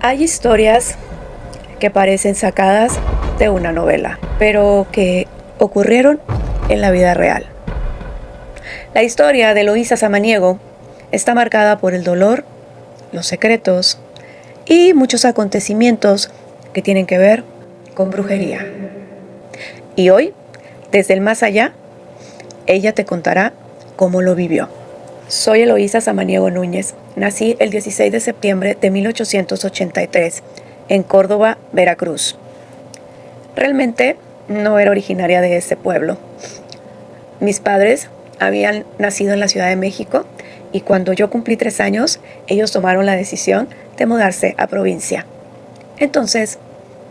Hay historias que parecen sacadas de una novela, pero que ocurrieron en la vida real. La historia de Eloísa Samaniego está marcada por el dolor, los secretos y muchos acontecimientos que tienen que ver con brujería. Y hoy, desde el más allá, ella te contará cómo lo vivió. Soy Eloísa Samaniego Núñez. Nací el 16 de septiembre de 1883 en Córdoba, Veracruz. Realmente no era originaria de ese pueblo. Mis padres habían nacido en la Ciudad de México y cuando yo cumplí 3 años, ellos tomaron la decisión de mudarse a provincia. Entonces,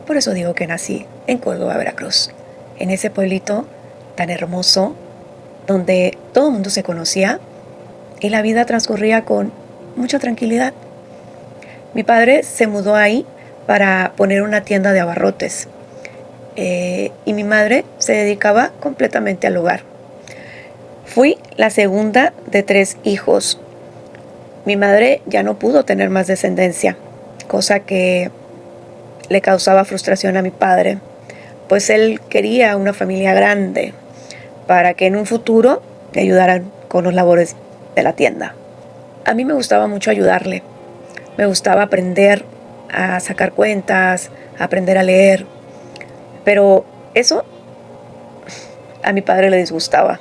por eso digo que nací en Córdoba, Veracruz, en ese pueblito tan hermoso donde todo el mundo se conocía y la vida transcurría con mucha tranquilidad. Mi padre se mudó ahí para poner una tienda de abarrotes y mi madre se dedicaba completamente al hogar. Fui la segunda de 3 hijos. Mi madre ya no pudo tener más descendencia, cosa que le causaba frustración a mi padre, pues él quería una familia grande para que en un futuro le ayudaran con los labores de la tienda. A mí me gustaba mucho ayudarle. Me gustaba aprender a sacar cuentas, a aprender a leer. Pero eso a mi padre le disgustaba,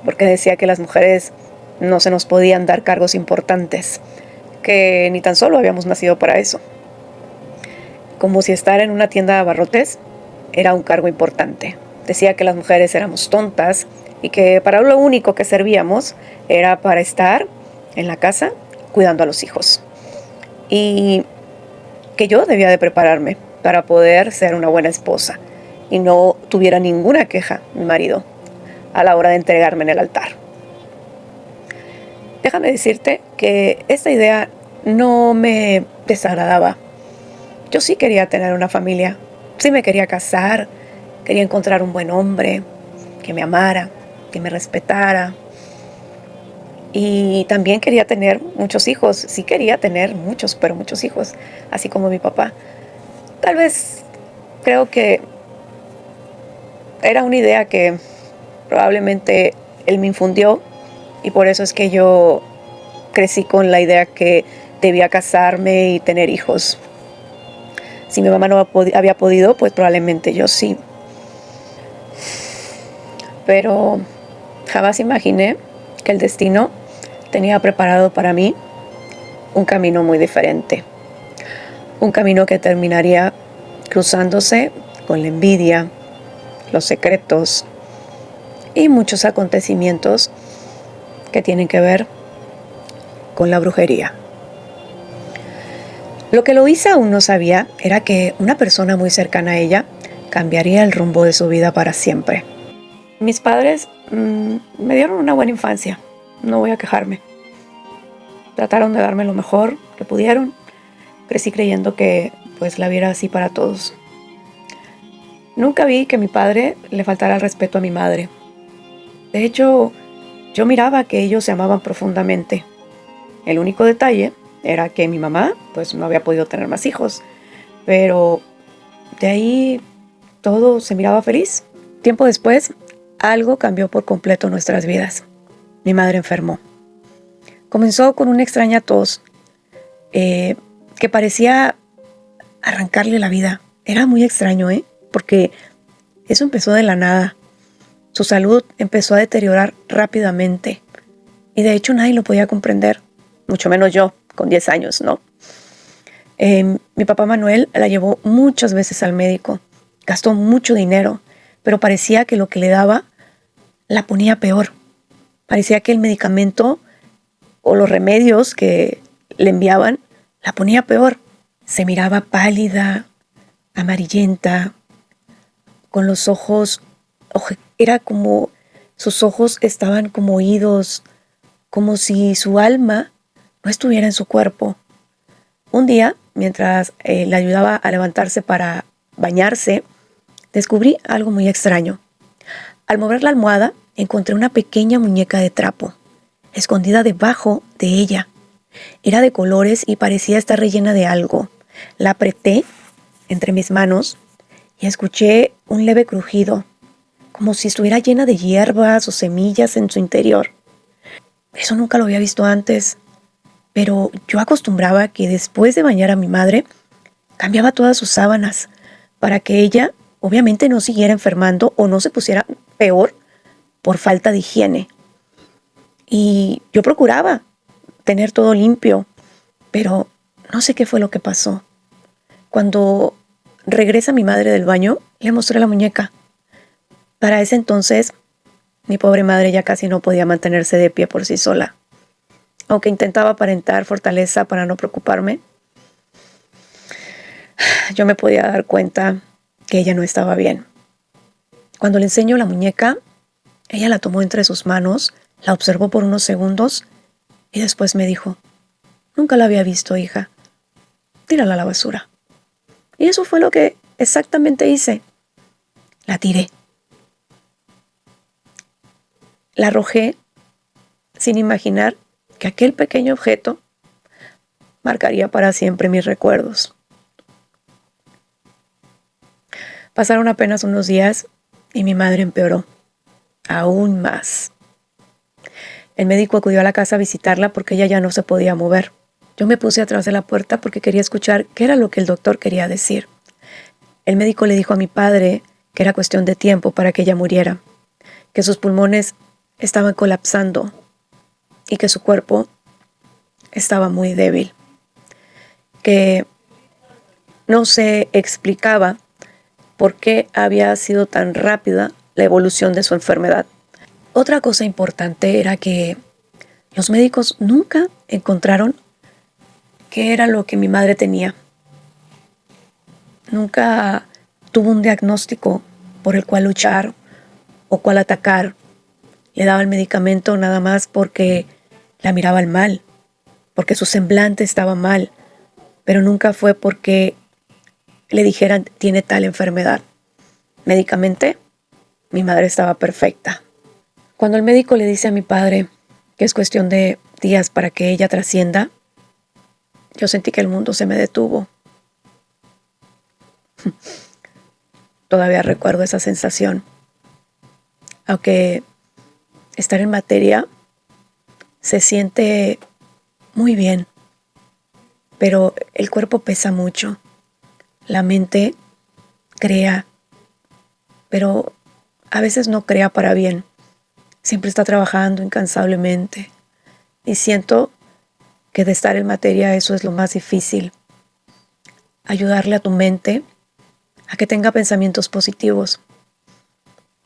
porque decía que las mujeres no se nos podían dar cargos importantes, que ni tan solo habíamos nacido para eso. Como si estar en una tienda de abarrotes era un cargo importante. Decía que las mujeres éramos tontas y que para lo único que servíamos era para estar en la casa cuidando a los hijos. Y que yo debía de prepararme para poder ser una buena esposa y no tuviera ninguna queja mi marido a la hora de entregarme en el altar. Déjame decirte que esta idea no me desagradaba. Yo sí quería tener una familia, sí me quería casar, quería encontrar un buen hombre que me amara, que me respetara. Y también quería tener muchos hijos, sí quería tener muchos, pero muchos hijos, así como mi papá. Tal vez creo que era una idea que probablemente él me infundió y por eso es que yo crecí con la idea que debía casarme y tener hijos. Si mi mamá no había podido, pues probablemente yo sí. Pero jamás imaginé que el destino tenía preparado para mí un camino muy diferente. Un camino que terminaría cruzándose con la envidia, los secretos y muchos acontecimientos que tienen que ver con la brujería. Lo que Eloísa aún no sabía era que una persona muy cercana a ella cambiaría el rumbo de su vida para siempre. Mis padres me dieron una buena infancia, no voy a quejarme. Trataron de darme lo mejor que pudieron. Crecí creyendo que pues la vida era así para todos. Nunca vi que mi padre le faltara el respeto a mi madre. De hecho, yo miraba que ellos se amaban profundamente. El único detalle era que mi mamá pues no había podido tener más hijos. Pero de ahí todo se miraba feliz. Tiempo después, algo cambió por completo nuestras vidas. Mi madre enfermó. Comenzó con una extraña tos que parecía arrancarle la vida. Era muy extraño, porque eso empezó de la nada. Su salud empezó a deteriorar rápidamente y de hecho nadie lo podía comprender, mucho menos yo, con 10 años, ¿no? Mi papá Manuel la llevó muchas veces al médico, gastó mucho dinero, pero parecía que lo que le daba la ponía peor. Parecía que el medicamento o los remedios que le enviaban la ponía peor. Se miraba pálida, amarillenta, con los ojos, era como sus ojos estaban como oídos, como si su alma no estuviera en su cuerpo. Un día, mientras le ayudaba a levantarse para bañarse, descubrí algo muy extraño. Al mover la almohada, encontré una pequeña muñeca de trapo, escondida debajo de ella. Era de colores y parecía estar rellena de algo. La apreté entre mis manos y escuché un leve crujido, como si estuviera llena de hierbas o semillas en su interior. Eso nunca lo había visto antes, pero yo acostumbraba que después de bañar a mi madre, cambiaba todas sus sábanas para que ella obviamente no siguiera enfermando o no se pusiera peor por falta de higiene. Y yo procuraba tener todo limpio, pero no sé qué fue lo que pasó. Cuando regresa mi madre del baño, le mostré la muñeca. Para ese entonces, mi pobre madre ya casi no podía mantenerse de pie por sí sola. Aunque intentaba aparentar fortaleza para no preocuparme, yo me podía dar cuenta que ella no estaba bien. Cuando le enseño la muñeca, ella la tomó entre sus manos, la observó por unos segundos y después me dijo: nunca la había visto, hija. Tírala a la basura. Y eso fue lo que exactamente hice. La tiré. La arrojé sin imaginar que aquel pequeño objeto marcaría para siempre mis recuerdos. Pasaron apenas unos días y mi madre empeoró aún más. El médico acudió a la casa a visitarla porque ella ya no se podía mover. Yo me puse atrás de la puerta porque quería escuchar qué era lo que el doctor quería decir. El médico le dijo a mi padre que era cuestión de tiempo para que ella muriera, que sus pulmones estaban colapsando y que su cuerpo estaba muy débil, que no se explicaba por qué había sido tan rápida la evolución de su enfermedad. Otra cosa importante era que los médicos nunca encontraron qué era lo que mi madre tenía. Nunca tuvo un diagnóstico por el cual luchar o cual atacar. Le daban medicamento nada más porque la miraban mal, porque su semblante estaba mal, pero nunca fue porque le dijeran tiene tal enfermedad. Médicamente, mi madre estaba perfecta. Cuando el médico le dice a mi padre que es cuestión de días para que ella trascienda, yo sentí que el mundo se me detuvo. Todavía recuerdo esa sensación. Aunque estar en materia se siente muy bien, pero el cuerpo pesa mucho. La mente crea, pero a veces no crea para bien. Siempre está trabajando incansablemente. Y siento que de estar en materia eso es lo más difícil. Ayudarle a tu mente a que tenga pensamientos positivos.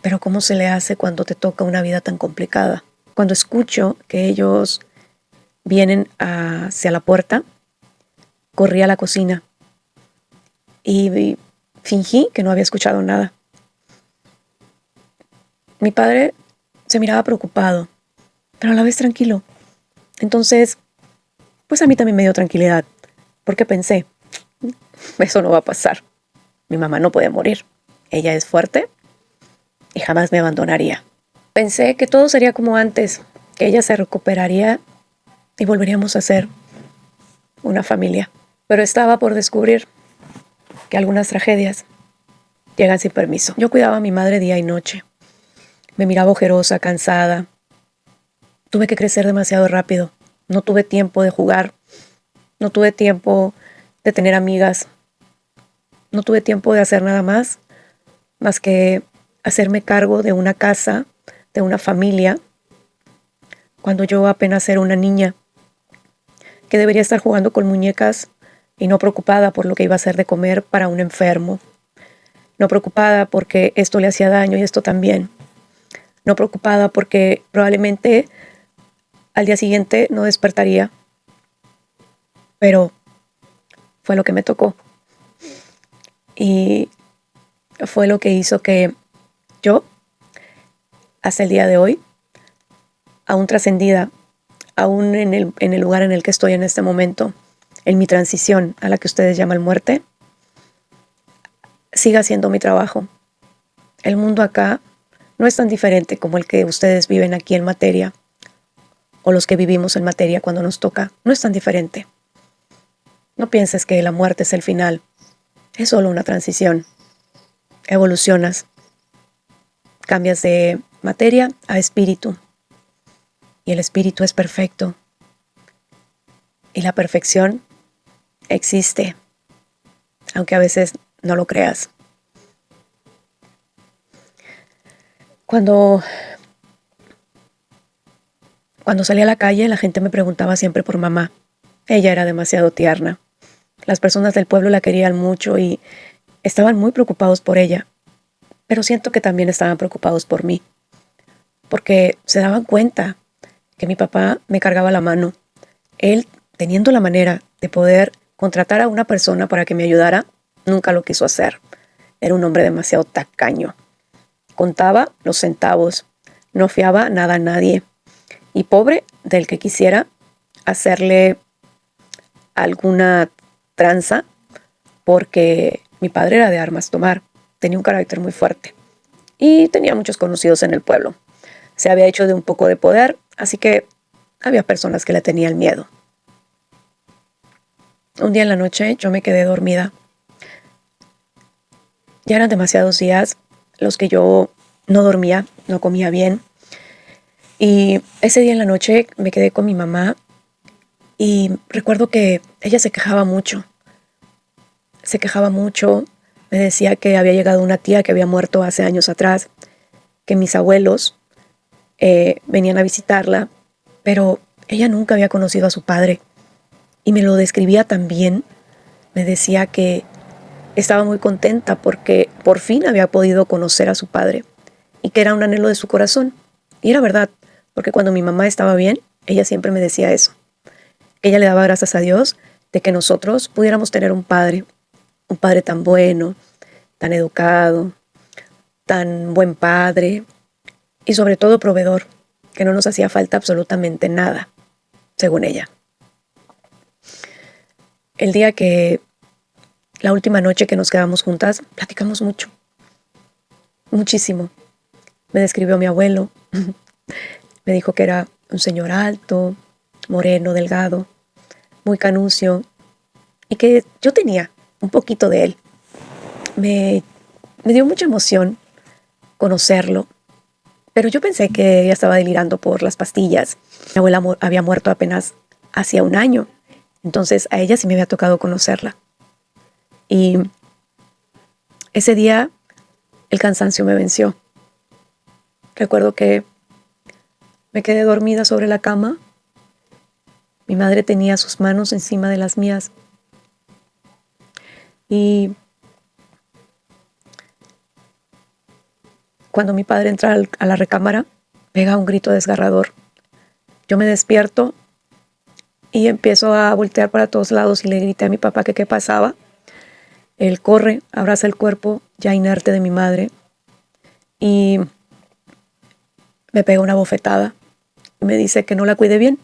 Pero ¿cómo se le hace cuando te toca una vida tan complicada? Cuando escucho que ellos vienen hacia la puerta, corrí a la cocina y fingí que no había escuchado nada. Mi padre se miraba preocupado, pero a la vez tranquilo. Entonces, pues a mí también me dio tranquilidad, porque pensé, eso no va a pasar. Mi mamá no puede morir. Ella es fuerte y jamás me abandonaría. Pensé que todo sería como antes, que ella se recuperaría y volveríamos a ser una familia. Pero estaba por descubrir que algunas tragedias llegan sin permiso. Yo cuidaba a mi madre día y noche. Me miraba ojerosa, cansada. Tuve que crecer demasiado rápido. No tuve tiempo de jugar. No tuve tiempo de tener amigas. No tuve tiempo de hacer nada más que hacerme cargo de una casa, de una familia, cuando yo apenas era una niña que debería estar jugando con muñecas y no preocupada por lo que iba a hacer de comer para un enfermo. No preocupada porque esto le hacía daño y esto también. No preocupada porque probablemente al día siguiente no despertaría. Pero fue lo que me tocó. Y fue lo que hizo que yo, hasta el día de hoy, aún trascendida, aún en el lugar en el que estoy en este momento, en mi transición a la que ustedes llaman muerte, siga haciendo mi trabajo. El mundo acá no es tan diferente como el que ustedes viven aquí en materia, o los que vivimos en materia cuando nos toca. No es tan diferente. No pienses que la muerte es el final. Es solo una transición. Evolucionas. Cambias de materia a espíritu. Y el espíritu es perfecto. Y la perfección existe, aunque a veces no lo creas. Cuando salí a la calle, la gente me preguntaba siempre por mamá. Ella era demasiado tierna. Las personas del pueblo la querían mucho y estaban muy preocupados por ella. Pero siento que también estaban preocupados por mí, porque se daban cuenta que mi papá me cargaba la mano. Él, teniendo la manera de poder contratar a una persona para que me ayudara, nunca lo quiso hacer. Era un hombre demasiado tacaño. Contaba los centavos, no fiaba nada a nadie. Y pobre del que quisiera hacerle alguna tranza, porque mi padre era de armas tomar. Tenía un carácter muy fuerte y tenía muchos conocidos en el pueblo. Se había hecho de un poco de poder, así que había personas que le tenían miedo. Un día en la noche yo me quedé dormida. Ya eran demasiados días los que yo no dormía, no comía bien. Y ese día en la noche me quedé con mi mamá y recuerdo que ella se quejaba mucho. Se quejaba mucho, me decía que había llegado una tía que había muerto hace años atrás, que mis abuelos venían a visitarla, pero ella nunca había conocido a su padre. Y me lo describía tan bien. Me decía que estaba muy contenta porque por fin había podido conocer a su padre y que era un anhelo de su corazón. Y era verdad, porque cuando mi mamá estaba bien, ella siempre me decía eso. Que ella le daba gracias a Dios de que nosotros pudiéramos tener un padre tan bueno, tan educado, tan buen padre y sobre todo proveedor, que no nos hacía falta absolutamente nada, según ella. El día que, la última noche que nos quedamos juntas, platicamos mucho, muchísimo. Me describió a mi abuelo, me dijo que era un señor alto, moreno, delgado, muy canucio, y que yo tenía un poquito de él. Me dio mucha emoción conocerlo, pero yo pensé que ella estaba delirando por las pastillas. Mi abuela había muerto apenas hacía un año, entonces a ella sí me había tocado conocerla. Y ese día el cansancio me venció. Recuerdo que me quedé dormida sobre la cama. Mi madre tenía sus manos encima de las mías. Y cuando mi padre entra a la recámara, pega un grito desgarrador. Yo me despierto y empiezo a voltear para todos lados y le grité a mi papá que qué pasaba. Él corre, abraza el cuerpo ya inerte de mi madre y me pega una bofetada y me dice que no la cuide bien,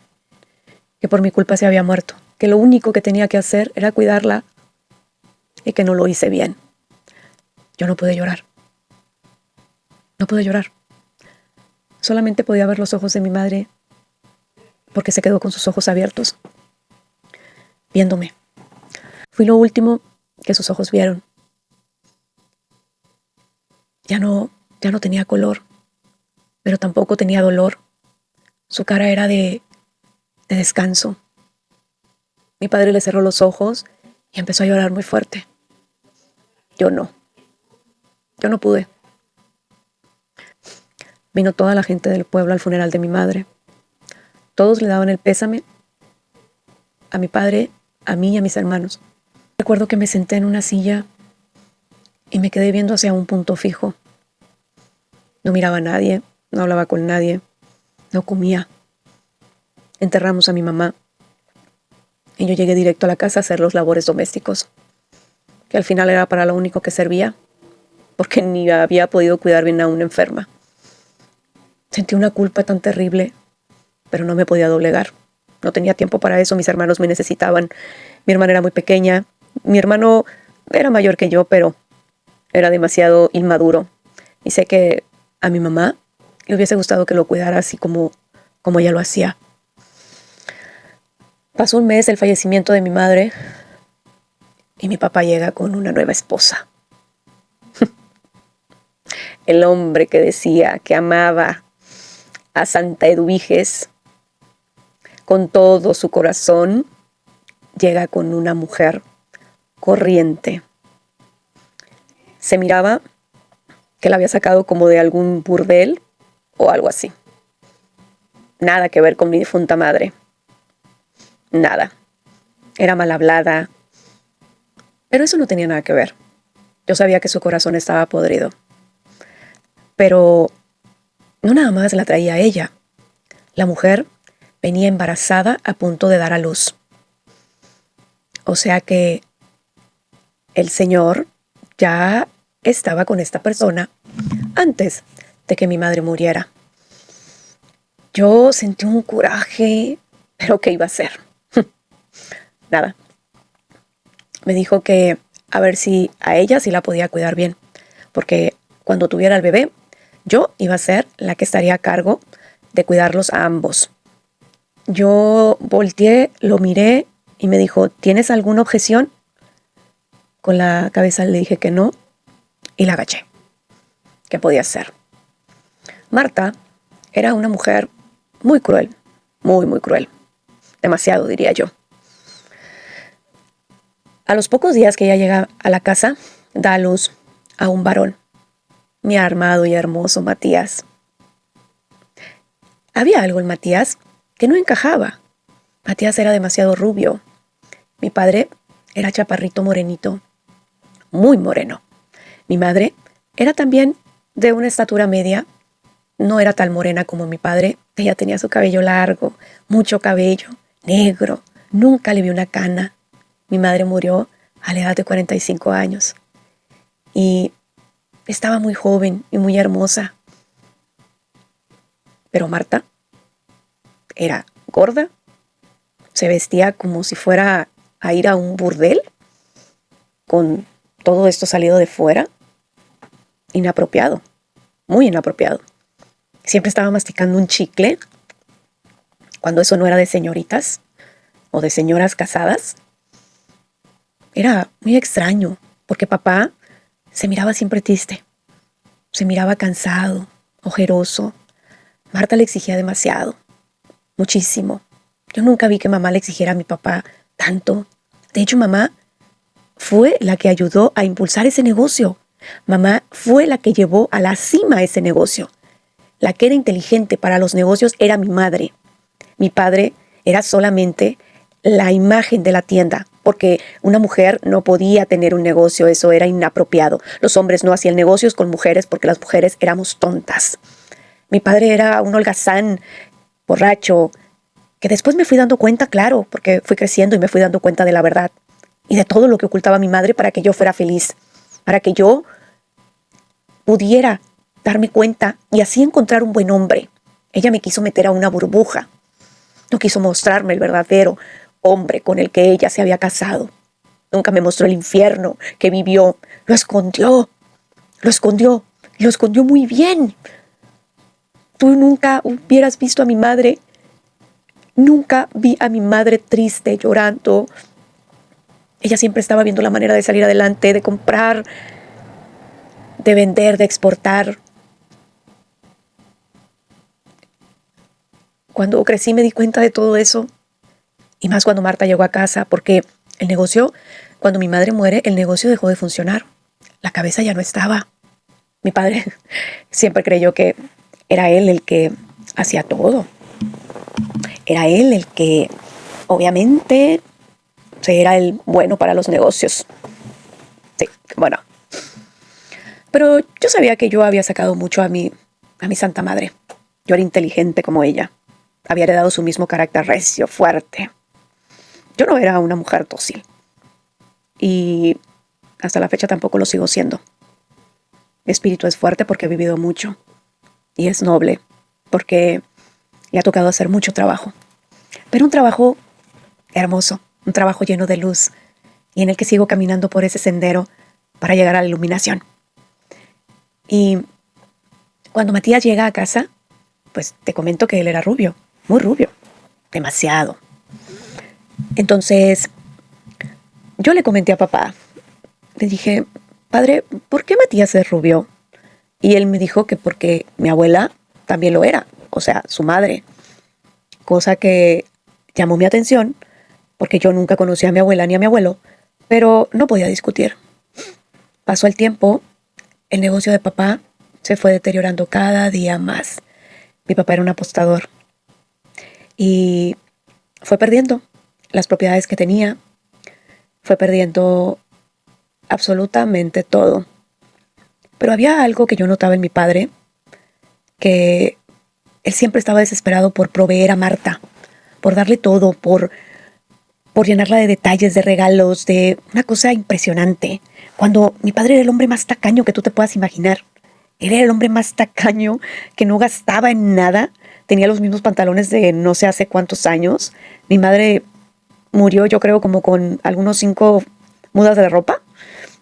que por mi culpa se había muerto, que lo único que tenía que hacer era cuidarla y que no lo hice bien. Yo no pude llorar. No pude llorar. Solamente podía ver los ojos de mi madre porque se quedó con sus ojos abiertos, viéndome. Fui lo último que sus ojos vieron. Ya no tenía color, pero tampoco tenía dolor. Su cara era de descanso. Mi padre le cerró los ojos y empezó a llorar muy fuerte. Yo no pude. Vino toda la gente del pueblo al funeral de mi madre. Todos le daban el pésame a mi padre, a mí y a mis hermanos. Recuerdo que me senté en una silla y me quedé viendo hacia un punto fijo. No miraba a nadie, no hablaba con nadie, no comía. Enterramos a mi mamá y yo llegué directo a la casa a hacer los labores domésticos, que al final era para lo único que servía, porque ni había podido cuidar bien a una enferma. Sentí una culpa tan terrible, pero no me podía doblegar. No tenía tiempo para eso, mis hermanos me necesitaban. Mi hermana era muy pequeña, mi hermano era mayor que yo, pero era demasiado inmaduro. Y sé que a mi mamá le hubiese gustado que lo cuidara así como ella lo hacía. Pasó un mes del fallecimiento de mi madre y mi papá llega con una nueva esposa. El hombre que decía que amaba a Santa Eduviges con todo su corazón, llega con una mujer corriente. Se miraba que la había sacado como de algún burdel o algo así. Nada que ver con mi difunta madre. Nada. Era mal hablada. Pero eso no tenía nada que ver. Yo sabía que su corazón estaba podrido. Pero no nada más la traía ella. La mujer venía embarazada a punto de dar a luz. O sea que el señor ya estaba con esta persona antes de que mi madre muriera. Yo sentí un coraje, pero ¿qué iba a hacer? Nada. Me dijo que a ver si a ella sí la podía cuidar bien, porque cuando tuviera el bebé, yo iba a ser la que estaría a cargo de cuidarlos a ambos. Yo volteé, lo miré y me dijo, ¿tienes alguna objeción? Con la cabeza le dije que no y la agaché. ¿Qué podía hacer? Marta era una mujer muy cruel, muy cruel. Demasiado, diría yo. A los pocos días que ella llega a la casa, da a luz a un varón, mi armado y hermoso Matías. Había algo en Matías que no encajaba. Matías era demasiado rubio. Mi padre era chaparrito morenito, muy moreno. Mi madre era también de una estatura media. No era tan morena como mi padre. Ella tenía su cabello largo, mucho cabello, negro. Nunca le vi una cana. Mi madre murió a la edad de 45 años. Y estaba muy joven y muy hermosa. Pero Marta era gorda. Se vestía como si fuera a ir a un burdel, con todo esto salido de fuera. Inapropiado, muy inapropiado. Siempre estaba masticando un chicle, cuando eso no era de señoritas o de señoras casadas. Era muy extraño, porque papá se miraba siempre triste, se miraba cansado, ojeroso. Marta le exigía demasiado, muchísimo. Yo nunca vi que mamá le exigiera a mi papá tanto. De hecho, mamá fue la que ayudó a impulsar ese negocio. Mamá fue la que llevó a la cima ese negocio. La que era inteligente para los negocios era mi madre. Mi padre era solamente la imagen de la tienda, porque una mujer no podía tener un negocio, eso era inapropiado. Los hombres no hacían negocios con mujeres porque las mujeres éramos tontas. Mi padre era un holgazán, borracho, que después me fui dando cuenta, claro, porque fui creciendo y me fui dando cuenta de la verdad y de todo lo que ocultaba mi madre para que yo fuera feliz, para que yo pudiera darme cuenta y así encontrar un buen hombre. Ella me quiso meter a una burbuja. No quiso mostrarme el verdadero hombre con el que ella se había casado. Nunca me mostró el infierno que vivió. Lo escondió. Lo escondió. Y lo escondió muy bien. Tú nunca hubieras visto a mi madre. Nunca vi a mi madre triste, llorando. Ella siempre estaba viendo la manera de salir adelante, de comprar, de vender, de exportar. Cuando crecí me di cuenta de todo eso. Y más cuando Marta llegó a casa, porque el negocio, cuando mi madre muere, el negocio dejó de funcionar. La cabeza ya no estaba. Mi padre siempre creyó que era él el que hacía todo. Era él el que, obviamente, era el bueno para los negocios. Sí, bueno. Pero yo sabía que yo había sacado mucho a mi santa madre. Yo era inteligente como ella. Había heredado su mismo carácter recio, fuerte. Yo no era una mujer dócil. Y hasta la fecha tampoco lo sigo siendo. Mi espíritu es fuerte porque he vivido mucho. Y es noble porque le ha tocado hacer mucho trabajo. Pero un trabajo hermoso, un trabajo lleno de luz y en el que sigo caminando por ese sendero para llegar a la iluminación. Y cuando Matías llega a casa, pues te comento que él era rubio, muy rubio, demasiado. Entonces, yo le comenté a papá, le dije, padre, ¿por qué Matías es rubio? Y él me dijo que porque mi abuela también lo era, o sea, su madre. Cosa que llamó mi atención, porque yo nunca conocí a mi abuela ni a mi abuelo, pero no podía discutir. Pasó el tiempo, el negocio de papá se fue deteriorando cada día más. Mi papá era un apostador y fue perdiendo las propiedades que tenía, fue perdiendo absolutamente todo. Pero había algo que yo notaba en mi padre, que él siempre estaba desesperado por proveer a Marta, por darle todo, por llenarla de detalles, de regalos, de una cosa impresionante. Cuando mi padre era el hombre más tacaño que tú te puedas imaginar. Él era el hombre más tacaño, que no gastaba en nada. Tenía los mismos pantalones de no sé hace cuántos años. Mi madre murió, yo creo, como con algunos 5 mudas de ropa.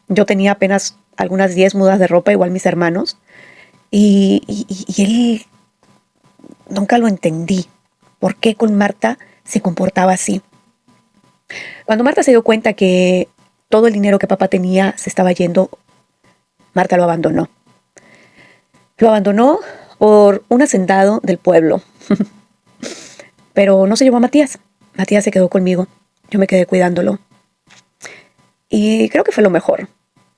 Yo tenía apenas algunas 10 mudas de ropa, igual mis hermanos. Y él nunca lo entendí. ¿Por qué con Marta se comportaba así? Cuando Marta se dio cuenta que todo el dinero que papá tenía se estaba yendo, Marta lo abandonó. Lo abandonó por un hacendado del pueblo. Pero no se llevó a Matías. Matías se quedó conmigo. Yo me quedé cuidándolo. Y creo que fue lo mejor,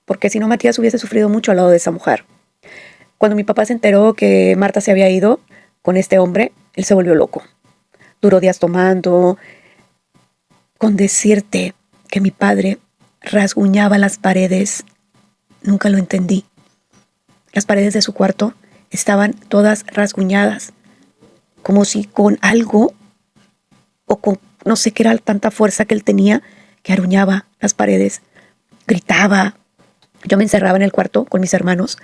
porque si no, Matías hubiese sufrido mucho al lado de esa mujer. Cuando mi papá se enteró que Marta se había ido con este hombre, él se volvió loco. Duró días tomando. Con decirte que mi padre rasguñaba las paredes, nunca lo entendí. Las paredes de su cuarto estaban todas rasguñadas, como si con algo o con no sé qué era tanta fuerza que él tenía que aruñaba las paredes, gritaba. Yo me encerraba en el cuarto con mis hermanos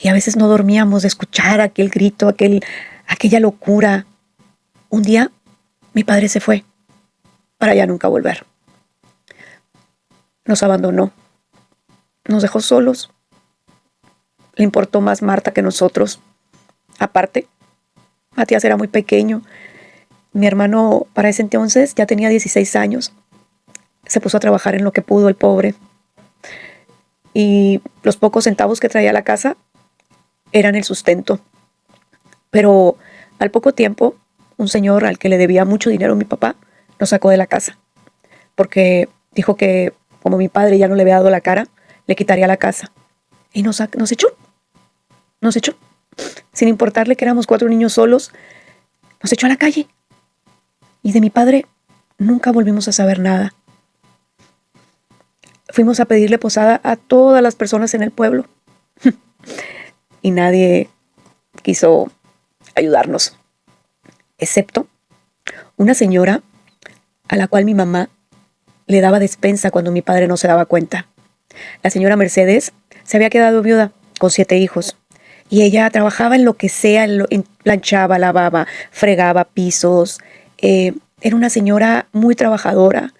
y a veces no dormíamos de escuchar aquel grito, aquella locura. Un día mi padre se fue para ya nunca volver. Nos abandonó, nos dejó solos. Le importó más Marta que nosotros. Aparte, Matías era muy pequeño. Mi hermano para ese entonces ya tenía 16 años. Se puso a trabajar en lo que pudo el pobre. Y los pocos centavos que traía a la casa eran el sustento. Pero al poco tiempo, un señor al que le debía mucho dinero a mi papá, nos sacó de la casa. Porque dijo que como mi padre ya no le había dado la cara, le quitaría la casa. Y nos echó. Nos echó. Sin importarle que éramos 4 niños solos, nos echó a la calle. Y de mi padre nunca volvimos a saber nada. Fuimos a pedirle posada a todas las personas en el pueblo. Y nadie quiso ayudarnos. Excepto una señora a la cual mi mamá le daba despensa cuando mi padre no se daba cuenta. La señora Mercedes se había quedado viuda con 7 hijos. Y ella trabajaba en lo que sea, planchaba, lavaba, fregaba pisos. Era una señora muy trabajadora,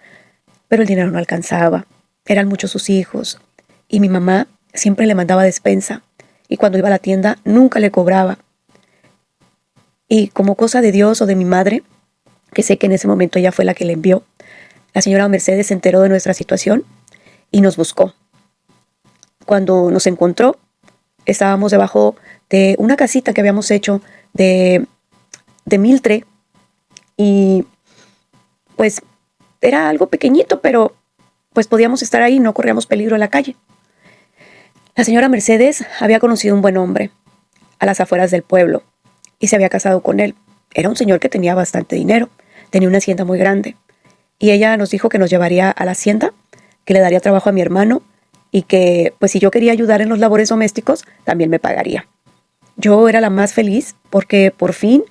pero el dinero no alcanzaba. Eran muchos sus hijos. Y mi mamá siempre le mandaba despensa. Y cuando iba a la tienda, nunca le cobraba. Y como cosa de Dios o de mi madre, que sé que en ese momento ella fue la que le envió, la señora Mercedes se enteró de nuestra situación y nos buscó. Cuando nos encontró, estábamos debajo de una casita que habíamos hecho de miltre y pues era algo pequeñito, pero pues podíamos estar ahí, no corríamos peligro en la calle. La señora Mercedes había conocido un buen hombre a las afueras del pueblo y se había casado con él. Era un señor que tenía bastante dinero, tenía una hacienda muy grande y ella nos dijo que nos llevaría a la hacienda, que le daría trabajo a mi hermano y que pues si yo quería ayudar en los labores domésticos también me pagaría. Yo era la más feliz porque por fin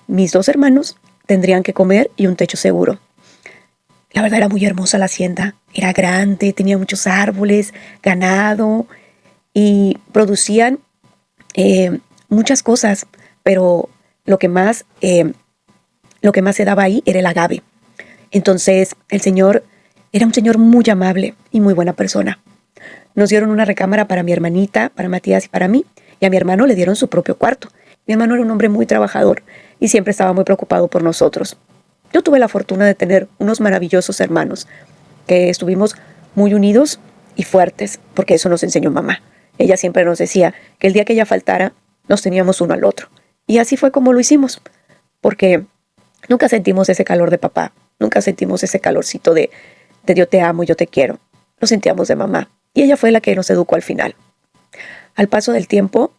mis 2 hermanos tendrían que comer y un techo seguro. La verdad era muy hermosa la hacienda, era grande, tenía muchos árboles, ganado y producían muchas cosas, pero lo que más se daba ahí era el agave. Entonces el señor era un señor muy amable y muy buena persona. Nos dieron una recámara para mi hermanita, para Matías y para mí, y a mi hermano le dieron su propio cuarto. Mi hermano era un hombre muy trabajador y siempre estaba muy preocupado por nosotros. Yo tuve la fortuna de tener unos maravillosos hermanos que estuvimos muy unidos y fuertes, porque eso nos enseñó mamá. Ella siempre nos decía que el día que ella faltara, nos teníamos uno al otro. Y así fue como lo hicimos, porque nunca sentimos ese calor de papá, nunca sentimos ese calorcito de yo te amo, yo te quiero. Lo sentíamos de mamá. Y ella fue la que nos educó al final. Al paso del tiempo,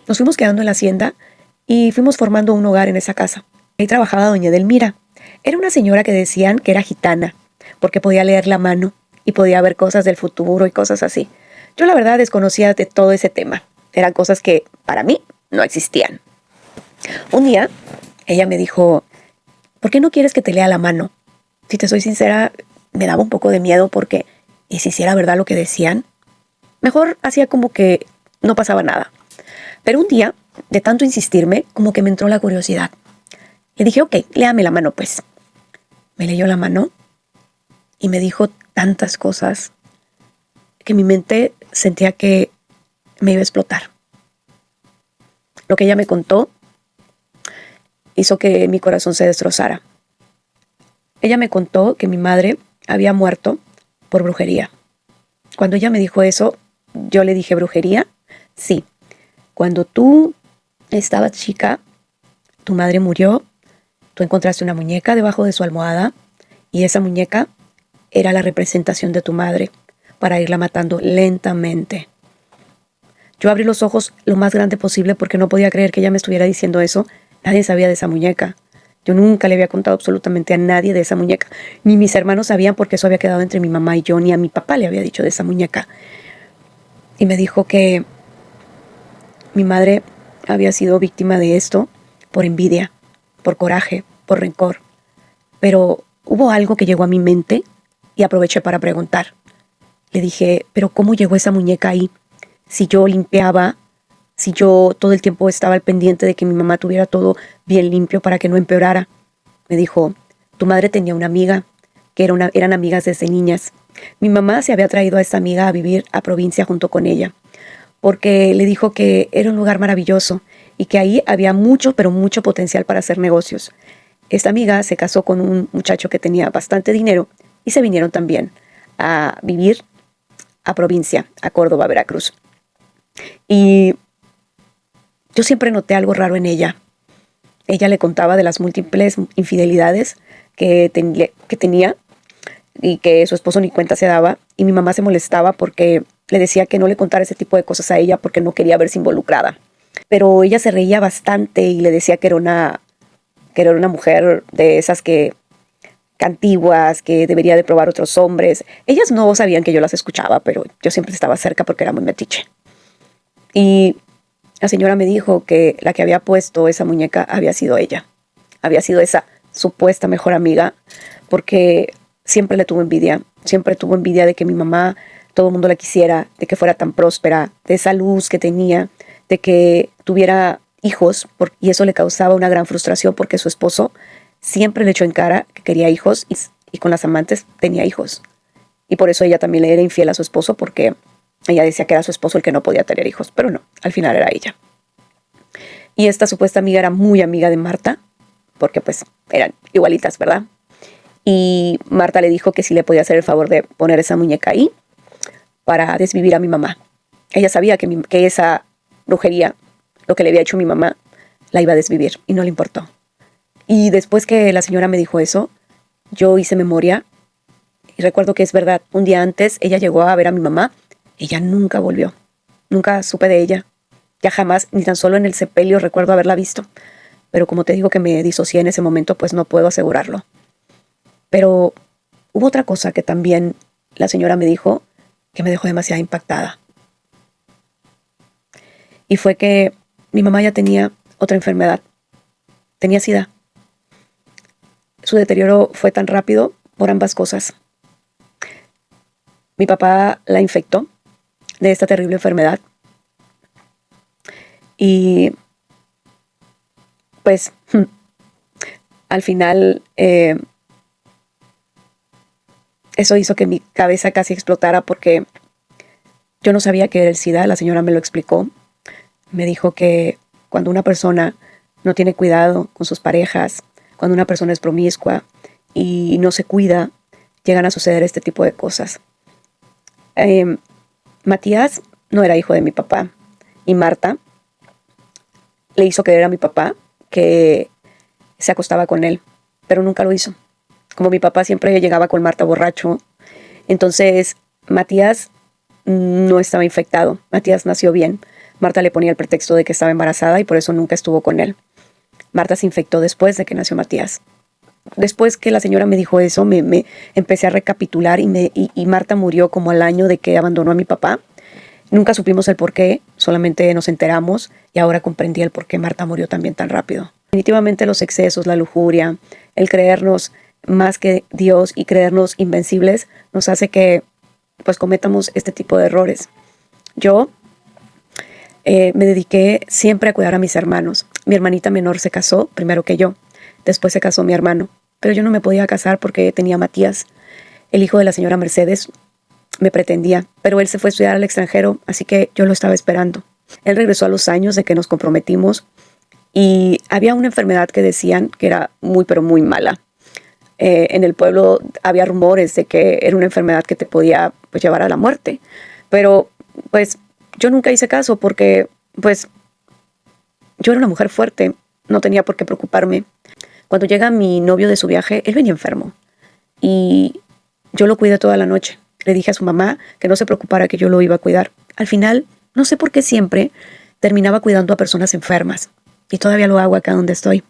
nos fuimos quedando en la hacienda y fuimos formando un hogar en esa casa. Ahí trabajaba doña Edelmira. Era una señora que decían que era gitana, porque podía leer la mano y podía ver cosas del futuro y cosas así. Yo la verdad desconocía de todo ese tema. Eran cosas que para mí no existían. Un día, ella me dijo, ¿por qué no quieres que te lea la mano? Si te soy sincera, me daba un poco de miedo porque, ¿y si hiciera verdad lo que decían? Mejor hacía como que no pasaba nada. Pero un día, de tanto insistirme, como que me entró la curiosidad. Le dije, ok, léame la mano pues. Me leyó la mano y me dijo tantas cosas que mi mente sentía que me iba a explotar. Lo que ella me contó hizo que mi corazón se destrozara. Ella me contó que mi madre había muerto por brujería. Cuando ella me dijo eso, yo le dije, ¿brujería? Sí. Cuando tú estabas chica, tu madre murió, tú encontraste una muñeca debajo de su almohada y esa muñeca era la representación de tu madre para irla matando lentamente. Yo abrí los ojos lo más grande posible porque no podía creer que ella me estuviera diciendo eso. Nadie sabía de esa muñeca. Yo nunca le había contado absolutamente a nadie de esa muñeca. Ni mis hermanos sabían porque eso había quedado entre mi mamá y yo, ni a mi papá le había dicho de esa muñeca. Y me dijo que mi madre había sido víctima de esto por envidia, por coraje, por rencor. Pero hubo algo que llegó a mi mente y aproveché para preguntar. Le dije, ¿pero cómo llegó esa muñeca ahí? Si yo limpiaba, si yo todo el tiempo estaba al pendiente de que mi mamá tuviera todo bien limpio para que no empeorara. Me dijo, tu madre tenía una amiga, que eran amigas desde niñas. Mi mamá se había traído a esta amiga a vivir a provincia junto con ella, porque le dijo que era un lugar maravilloso y que ahí había mucho, pero mucho potencial para hacer negocios. Esta amiga se casó con un muchacho que tenía bastante dinero y se vinieron también a vivir a provincia, a Córdoba, Veracruz. Y yo siempre noté algo raro en ella. Ella le contaba de las múltiples infidelidades que tenía y que su esposo ni cuenta se daba. Y mi mamá se molestaba porque le decía que no le contara ese tipo de cosas a ella porque no quería verse involucrada. Pero ella se reía bastante y le decía que era una mujer de esas que antiguas, que debería de probar otros hombres. Ellas no sabían que yo las escuchaba, pero yo siempre estaba cerca porque era muy metiche. Y la señora me dijo que la que había puesto esa muñeca había sido ella. Había sido esa supuesta mejor amiga, porque siempre le tuvo envidia. Siempre tuvo envidia de que mi mamá, todo el mundo la quisiera, de que fuera tan próspera, de esa luz que tenía, de que tuviera hijos, y eso le causaba una gran frustración porque su esposo siempre le echó en cara que quería hijos y con las amantes tenía hijos. Y por eso ella también le era infiel a su esposo porque ella decía que era su esposo el que no podía tener hijos, pero no, al final era ella. Y esta supuesta amiga era muy amiga de Marta, porque pues eran igualitas, ¿verdad? Y Marta le dijo que sí le podía hacer el favor de poner esa muñeca ahí para desvivir a mi mamá. Ella sabía que esa brujería, lo que le había hecho mi mamá, la iba a desvivir y no le importó. Y después que la señora me dijo eso, yo hice memoria y recuerdo que es verdad, un día antes ella llegó a ver a mi mamá. Ella nunca volvió. Nunca supe de ella. Ya jamás, ni tan solo en el sepelio recuerdo haberla visto. Pero como te digo que me disocié en ese momento, pues no puedo asegurarlo. Pero hubo otra cosa que también la señora me dijo que me dejó demasiado impactada. Y fue que mi mamá ya tenía otra enfermedad. Tenía SIDA. Su deterioro fue tan rápido por ambas cosas. Mi papá la infectó de esta terrible enfermedad. Y pues al final eso hizo que mi cabeza casi explotara porque yo no sabía qué era el SIDA. La señora me lo explicó. Me dijo que cuando una persona no tiene cuidado con sus parejas, cuando una persona es promiscua y no se cuida, llegan a suceder este tipo de cosas. Matías no era hijo de mi papá y Marta le hizo creer a mi papá que se acostaba con él, pero nunca lo hizo. Como mi papá siempre llegaba con Marta borracho, entonces Matías no estaba infectado. Matías nació bien. Marta le ponía el pretexto de que estaba embarazada y por eso nunca estuvo con él. Marta se infectó después de que nació Matías. Después que la señora me dijo eso, me empecé a recapitular y Marta murió como al año de que abandonó a mi papá. Nunca supimos el por qué, solamente nos enteramos y ahora comprendí el por qué Marta murió también tan rápido. Definitivamente los excesos, la lujuria, el creernos más que Dios y creernos invencibles nos hace que pues cometamos este tipo de errores. Yo me dediqué siempre a cuidar a mis hermanos. Mi hermanita menor se casó primero que yo, después se casó mi hermano, pero yo no me podía casar porque tenía a Matías, el hijo de la señora Mercedes. Me pretendía, pero él se fue a estudiar al extranjero, así que yo lo estaba esperando. Él regresó a los años de que nos comprometimos y había una enfermedad que decían que era muy, pero muy mala. En el pueblo había rumores de que era una enfermedad que te podía pues, llevar a la muerte, pero pues yo nunca hice caso porque pues yo era una mujer fuerte, no tenía por qué preocuparme. Cuando llega mi novio de su viaje, él venía enfermo y yo lo cuidé toda la noche. Le dije a su mamá que no se preocupara, que yo lo iba a cuidar. Al final, no sé por qué siempre terminaba cuidando a personas enfermas. Y todavía lo hago acá donde estoy.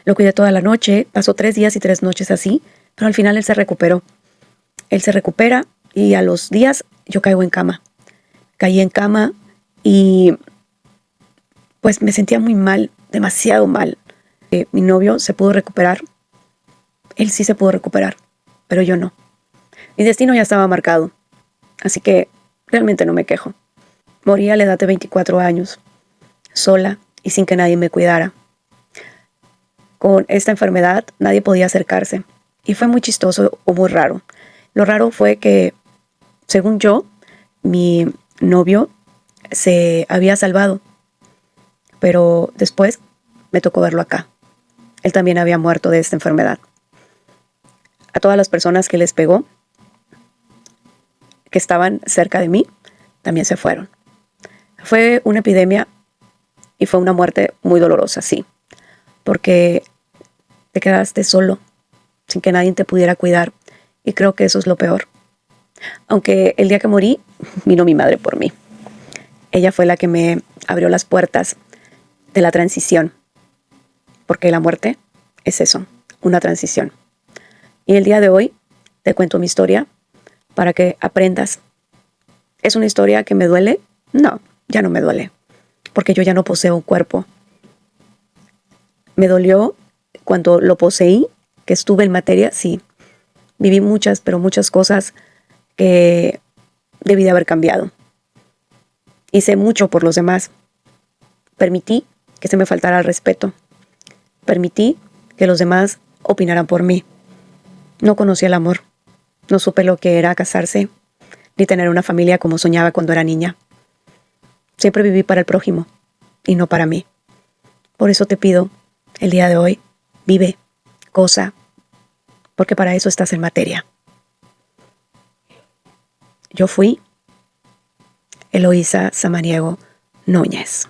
Lo cuidé toda la noche, pasó 3 días y 3 noches así, pero al final él se recuperó. Él se recupera y a los días yo caigo en cama. Caí en cama y pues me sentía muy mal, demasiado mal. Mi novio se pudo recuperar. Él sí se pudo recuperar, pero yo no. Mi destino ya estaba marcado, así que realmente no me quejo. Morí a la edad de 24 años, sola y sin que nadie me cuidara. Con esta enfermedad nadie podía acercarse y fue muy chistoso o muy raro. Lo raro fue que, según yo, mi novio se había salvado, pero después me tocó verlo acá. Él también había muerto de esta enfermedad. A todas las personas que les pegó, que estaban cerca de mí, también se fueron. Fue una epidemia y fue una muerte muy dolorosa, sí, porque te quedaste solo, sin que nadie te pudiera cuidar, y creo que eso es lo peor. Aunque el día que morí, vino mi madre por mí. Ella fue la que me abrió las puertas de la transición, porque la muerte es eso, una transición. Y el día de hoy te cuento mi historia para que aprendas. ¿Es una historia que me duele? No, ya no me duele, porque yo ya no poseo un cuerpo. Me dolió cuando lo poseí, que estuve en materia, sí. Viví muchas, pero muchas cosas que debí de haber cambiado. Hice mucho por los demás. Permití que se me faltara el respeto. Permití que los demás opinaran por mí. No conocí el amor. No supe lo que era casarse, ni tener una familia como soñaba cuando era niña. Siempre viví para el prójimo y no para mí. Por eso te pido, el día de hoy, vive, goza, porque para eso estás en materia. Yo fui Eloísa Samaniego Núñez.